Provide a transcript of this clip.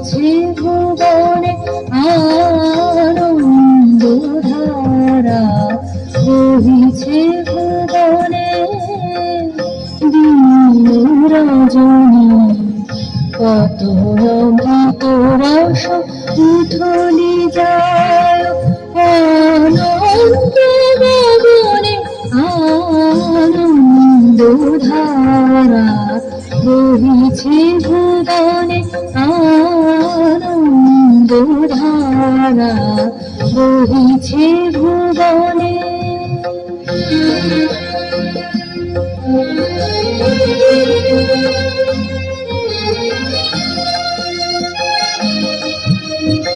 বহিছে ভুবনে আনন্দধারা, বহিছে ভুবনে দিন রজনী। কত অমৃত রস উথলি যায় আনন্দে গগনে, আনন্দধারা বহিছে ভুবনে আনন্দধারা, বহিছে ভুবনে।